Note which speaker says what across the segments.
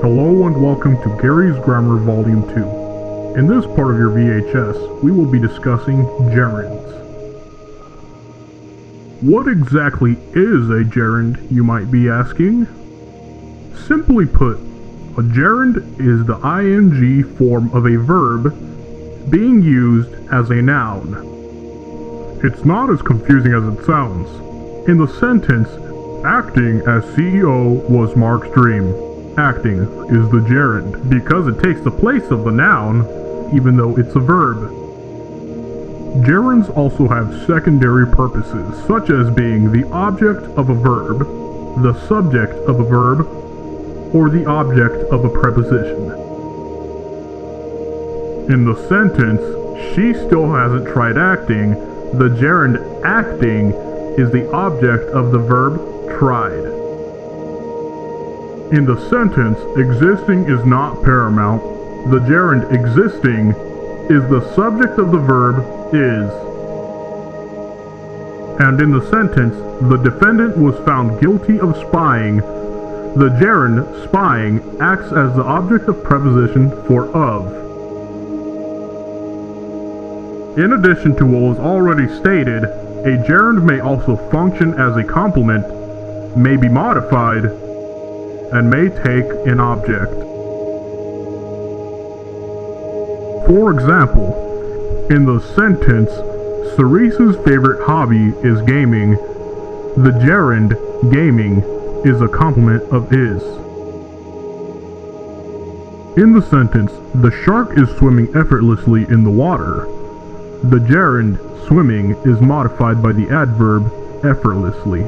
Speaker 1: Hello and welcome to Gary's Grammar Volume 2. In this part of your VHS, we will be discussing gerunds. What exactly is a gerund, you might be asking? Simply put, a gerund is the ing form of a verb being used as a noun. It's not as confusing as it sounds. In the sentence, acting as CEO was Mark's dream, acting is the gerund because it takes the place of the noun, even though it's a verb. Gerunds also have secondary purposes, such as being the object of a verb, the subject of a verb, or the object of a preposition. In the sentence, she still hasn't tried acting, the gerund acting is the object of the verb tried. In the sentence, existing is not paramount, the gerund existing is the subject of the verb is. And in the sentence, the defendant was found guilty of spying, the gerund spying acts as the object of preposition for of. In addition to what was already stated, a gerund may also function as a complement, may be modified, and may take an object. For example, in the sentence, Cerese's favorite hobby is gaming, the gerund gaming is a complement of is. In the sentence, the shark is swimming effortlessly in the water, the gerund swimming is modified by the adverb effortlessly.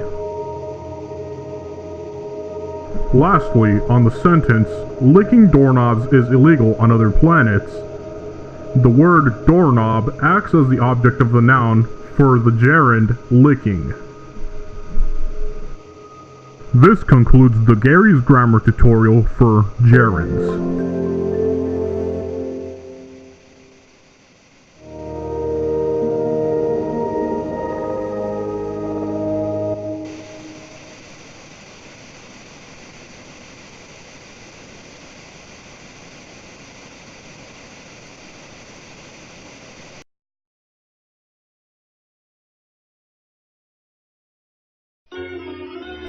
Speaker 1: Lastly, on the sentence, licking doorknobs is illegal on other planets, the word doorknob acts as the object of the noun for the gerund licking. This concludes the Gary's Grammar tutorial for gerunds.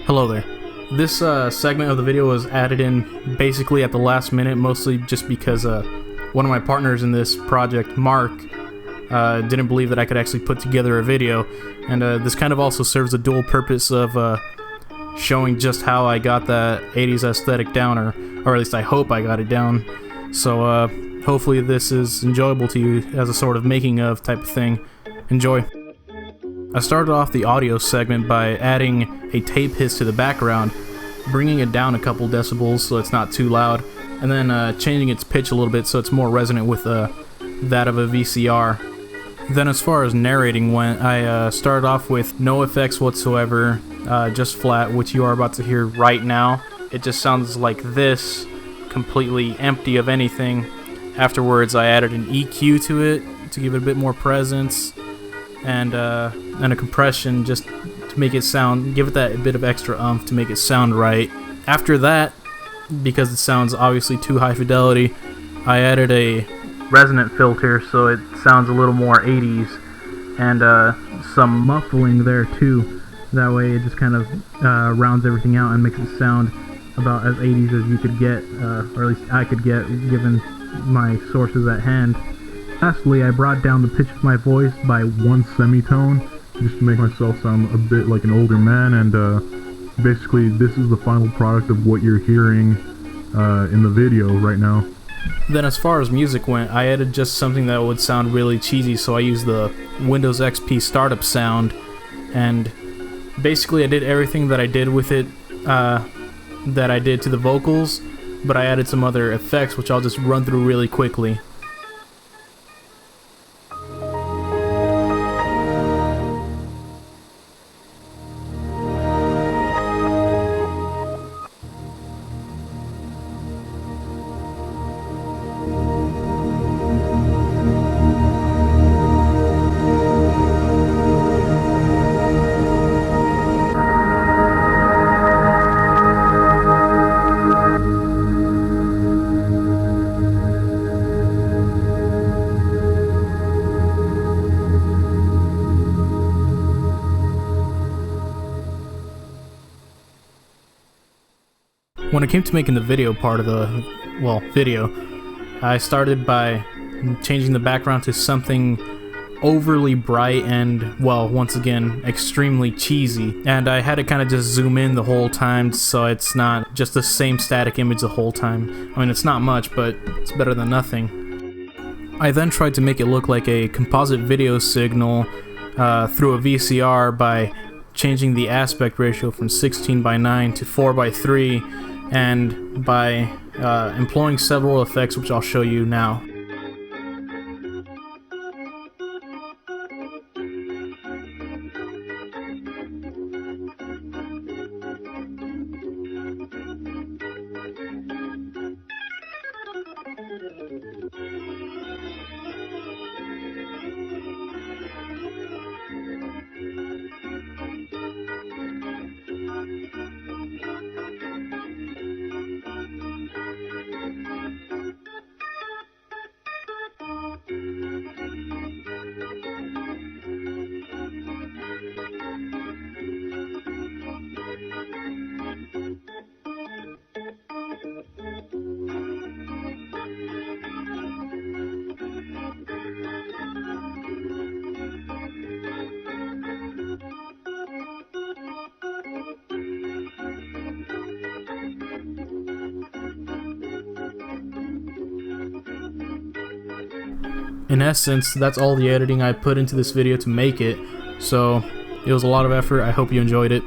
Speaker 2: Hello there. This segment of the video was added in basically at the last minute, mostly just because one of my partners in this project, Mark, didn't believe that I could actually put together a video, and this kind of also serves a dual purpose of showing just how I got that 80s aesthetic down, or at least I hope I got it down. So hopefully this is enjoyable to you as a sort of making of type of thing. Enjoy. I started off the audio segment by adding a tape hiss to the background, bringing it down a couple decibels so it's not too loud, and then changing its pitch a little bit so it's more resonant with that of a VCR. Then as far as narrating went, I started off with no effects whatsoever, just flat, which you are about to hear right now. It just sounds like this, completely empty of anything. Afterwards I added an EQ to it to give it a bit more presence, and a compression just to make it sound, give it that bit of extra oomph to make it sound right. After that, because it sounds obviously too high fidelity, I added a resonant filter so it sounds a little more 80s, and some muffling there too. That way it just kind of rounds everything out and makes it sound about as 80s as you could get, or at least I could get given my sources at hand. Lastly, I brought down the pitch of my voice by 1 semitone, just to make myself sound a bit like an older man, and basically this is the final product of what you're hearing in the video right now. Then as far as music went, I added just something that would sound really cheesy, so I used the Windows XP startup sound, and basically I did everything that I did with it, that I did to the vocals, but I added some other effects which I'll just run through really quickly. When it came to making the video part of the, video, I started by changing the background to something overly bright and, once again, extremely cheesy. And I had to kind of just zoom in the whole time so it's not just the same static image the whole time. I mean, it's not much, but it's better than nothing. I then tried to make it look like a composite video signal through a VCR by changing the aspect ratio from 16:9 to 4:3, and by employing several effects, which I'll show you now. In essence, that's all the editing I put into this video to make it, so it was a lot of effort. I hope you enjoyed it.